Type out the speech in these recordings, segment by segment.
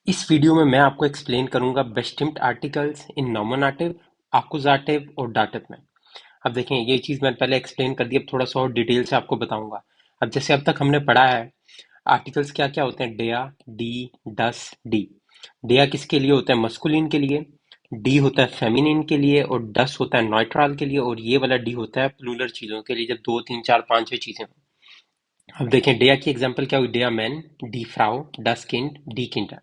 इस वीडियो में मैं आपको एक्सप्लेन करूंगा बेस्टिम्ड आर्टिकल्स इन नॉमिनेटिव, आकुजाटिव और डाटिव में। अब देखें, ये चीज मैंने पहले एक्सप्लेन कर दी, अब थोड़ा सा और डिटेल से आपको बताऊंगा। अब जैसे अब तक हमने पढ़ा है आर्टिकल्स क्या क्या होते हैं। डेया, डी, डस, डी। डेया किसके लिए होता है? मस्कुलिन के लिए। डी होता है फेमिनिन के लिए और डस होता है न्यूट्रल के लिए और ये वाला डी होता है प्लूरल चीजों के लिए, जब दो तीन चार पांच छह चीजें हों। अब देखें डेया की एग्जांपल क्या हुई? डेया मैन, डी फ्राउ, डस किंड, डी किंडर।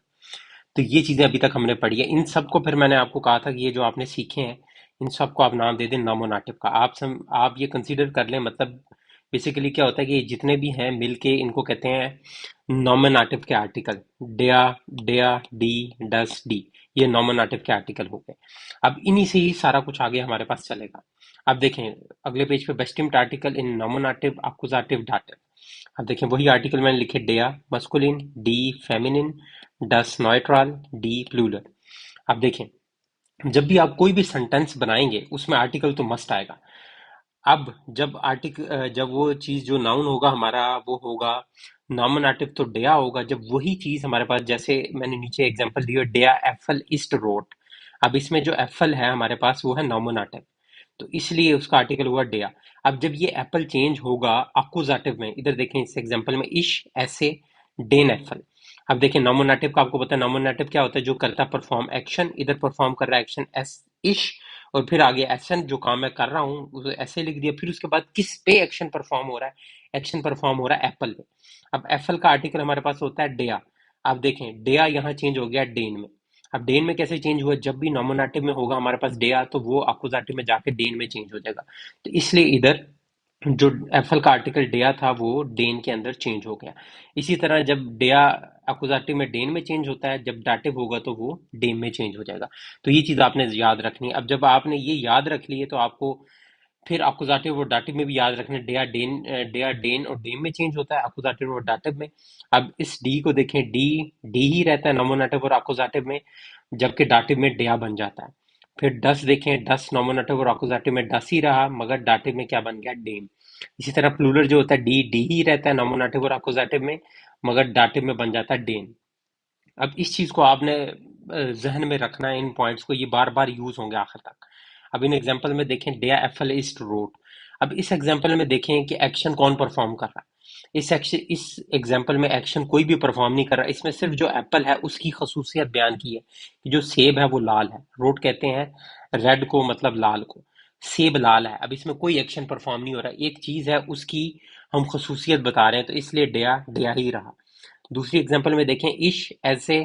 तो ये चीजें अभी तक हमने पढ़ी है। इन सबको फिर मैंने आपको कहा था कि ये जो आपने सीखे हैं इन सबको आप नाम दे दें नॉमोनाटिव का। आप ये कंसीडर कर लें, मतलब बेसिकली क्या होता है कि जितने भी हैं मिलके इनको कहते हैं नॉमिनेटिव के आर्टिकल। डेया, डेया, डी, डस, डी, ये नॉमिनेटिव के आर्टिकल हो गए। अब इन्हीं से ही सारा कुछ आगे हमारे पास चलेगा। अब देखें अगले पेज पे बेस्टिम्ड article in nominative, accusative, dative. अब देखें वही आर्टिकल मैंने लिखे, डेया मस्कुलिन, डी फेमिनिन, डस न्यूट्रल, डी प्लूरल। अब देखें जब भी आप कोई भी सेंटेंस बनाएंगे उसमें आर्टिकल तो मस्ट आएगा। अब जब वो चीज जो नाउन होगा हमारा वो होगा नॉमिनेटिव, तो डेया होगा। जब वही चीज हमारे पास, जैसे मैंने नीचे एग्जांपल दिया, डेया एप्पल ईस्ट रोड। अब इसमें जो एप्पल है हमारे पास वो है नॉमिनेटिव, तो इसलिए उसका आर्टिकल हुआ डेया। अब जब ये एप्पल चेंज होगा अक्यूजेटिव में, इधर देखें इस एग्जांपल में इश, ऐसे, डेन एप्पल। अब देखें नॉमिनेटिव का आपको पता है, नॉमिनेटिव क्या होता है? जो करता है परफॉर्म एक्शन, इधर परफॉर्म कर रहा है एक्शन एस, इश, और फिर आगे एक्शन जो काम मैं कर रहा हूँ उसे ऐसे लिख दिया, फिर उसके बाद किस पे एक्शन परफॉर्म हो रहा है? एक्शन परफॉर्म हो रहा है एप्पल पे। अब एप्पल का आर्टिकल हमारे पास होता है डेया। आप देखें डेया यहाँ चेंज हो गया डेन में। अब डेन में कैसे चेंज हुआ? जब भी नॉमिनेटिव में होगा हमारे पास डेया तो वो अक्यूजेटिव में जाके डेन में चेंज हो जाएगा। तो इसलिए इधर जो एफएल का आर्टिकल डेया था वो डेन के अंदर चेंज हो गया। इसी तरह जब डेया अकुजाटिव में डेन में चेंज होता है, जब डाटिव होगा तो वो डेन में चेंज हो जाएगा। तो ये चीज आपने याद रखनी है। अब जब आपने ये याद रख ली है तो आपको फिर अकुजाटिव और डाटिव में भी याद रखना है। डेया डेन और डेन में चेंज होता है, अकुजाटिव और डाटिव में। अब इस डी को देखें, डी डी ही रहता है नॉमिनेटिव और अकुजाटिव में, जबकि डाटिव में डेया बन जाता है। फिर डस देखें, डस नॉमिनेटिव और अकुजाटिव में डस ही रहा, मगर डाटिव में क्या बन गया? डेन। इसी तरह प्लूरल जो होता है डी डी ही रहता है नॉमिनेटिव और अकुजेटिव में, मगर डाटिव में बन जाता है डेन। अब इस चीज को आपने जहन में रखना है, इन पॉइंट्स को, ये बार बार यूज होंगे आखिर तक। अब इन एग्जांपल में देखें, डेया एफएल ईस्ट रोड। अब इस एग्जांपल में देखें कि एक्शन कौन परफॉर्म कर रहा है। इस एग्जांपल में एक्शन कोई भी परफॉर्म नहीं कर रहा, इसमें सिर्फ जो एप्पल है उसकी खसूसियत बयान की है कि जो सेब है वो लाल है। रोड कहते हैं रेड को, मतलब लाल को। सेब लाल है। अब इसमें कोई एक्शन परफॉर्म नहीं हो रहा, एक चीज है उसकी हम खसूसियत बता रहे हैं, तो इसलिए डेया डेया ही रहा। दूसरी एग्जांपल में देखें, इश ऐसे,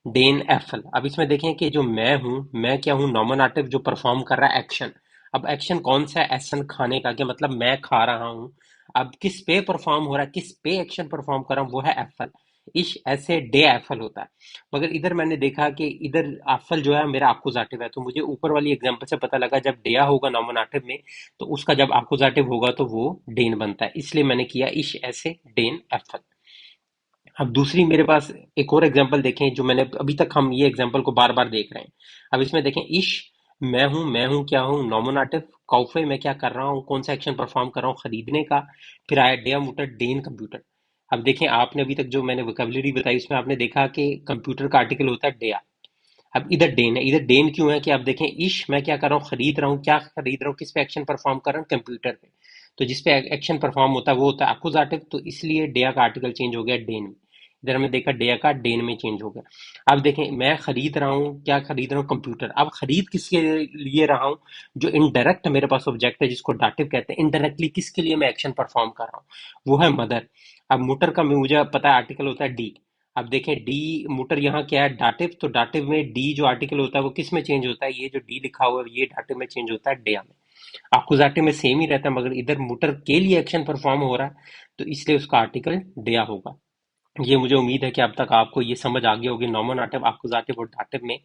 डेन एफल। अब इसमें देखें कि जो मैं हूं, मैं क्या हूं? नॉमिनेटिव जो परफॉर्म कर रहा है एक्शन। अब एक्शन कौन सा है? एक्शन खाने का, कि मतलब मैं खा रहा हूं। अब किस पे परफॉर्म हो रहा है, किस पे एक्शन परफॉर्म कर रहा हूं? वो है एफल। इश ऐसे डे एफल होता है। मगर इधर मैंने देखा कि इधर एफल जो है मेरा अकुजाटिव है, तो मुझे ऊपर वाली एग्जांपल से पता लगा जब डेया होगा नॉमिनेटिव में तो उसका जब अकुजाटिव होगा तो वो डेन बनता है, इसलिए मैंने किया इश ऐसे, डेन एफल। अब दूसरी मेरे पास एक और एग्जांपल देखें, जो मैंने अभी तक, हम ये एग्जांपल को बार बार देख रहे हैं। अब इसमें देखें, इश मैं हूं क्या हूं? नॉमिनेटिव। कौफे मैं क्या कर रहा हूं? कौन सा एक्शन परफॉर्म कर रहा हूं? खरीदने का। फिर आया डेया मुटर, डेन कंप्यूटर। अब देखें आपने अभी तक जो मैंने वोकेबलरी बताई उसमें आपने देखा कि कंप्यूटर का आर्टिकल होता है डेया। अब इधर डेन है, इधर डेन क्यों है? कि आप देखें इश मैं क्या कर रहा हूँ? खरीद रहा हूँ। क्या खरीद रहा हूँ? किस पे एक्शन परफॉर्म कर रहा हूँ? कंप्यूटर पे। तो जिस पे एक्शन परफॉर्म होता है वो होता है अकुजाटिव, तो इसलिए डेया का आर्टिकल चेंज हो गया डेन में। इधर हमने देखा डेया का डेन में चेंज हो गया। अब देखें मैं खरीद रहा हूँ, क्या खरीद रहा हूँ? कंप्यूटर। अब खरीद किसके लिए रहा हूँ? जो इनडायरेक्ट मेरे पास ऑब्जेक्ट है जिसको डाटिव कहते हैं, इनडायरेक्टली किसके लिए मैं एक्शन परफॉर्म कर रहा हूँ? वो है मदर। अब मोटर का मुझे पता है आर्टिकल होता है डी। अब देखें डी मोटर यहाँ क्या है? डाटिव। तो डाटिव में डी जो आर्टिकल होता है वो किस में चेंज होता है? ये जो डी लिखा हुआ है ये डाटिव में चेंज होता है डेया में। अकुजाटिव में सेम ही रहता है, मगर इधर मोटर के लिए एक्शन परफॉर्म हो रहा है तो इसलिए उसका आर्टिकल डेया होगा। ये मुझे उम्मीद है कि अब तक आपको ये समझ आ गई होगी नॉमिनेटिव, अकुजाटिव और डाटिव में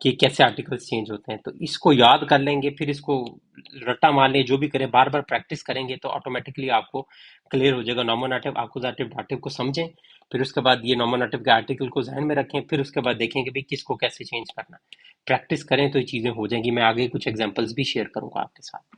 कि कैसे आर्टिकल्स चेंज होते हैं। तो इसको याद कर लेंगे, फिर इसको रट्टा मार लें, जो भी करें बार बार प्रैक्टिस करेंगे तो ऑटोमेटिकली आपको क्लियर हो जाएगा। नॉमिनेटिव, अकुजाटिव, डाटिव को समझें, फिर उसके बाद ये नॉमिनेटिव के आर्टिकल को ध्यान में रखें, फिर उसके बाद देखें कि भाई किसको कैसे चेंज करना है। प्रैक्टिस करें तो ये चीजें हो जाएंगी। मैं आगे कुछ एग्जांपल्स भी शेयर करूंगा आपके साथ।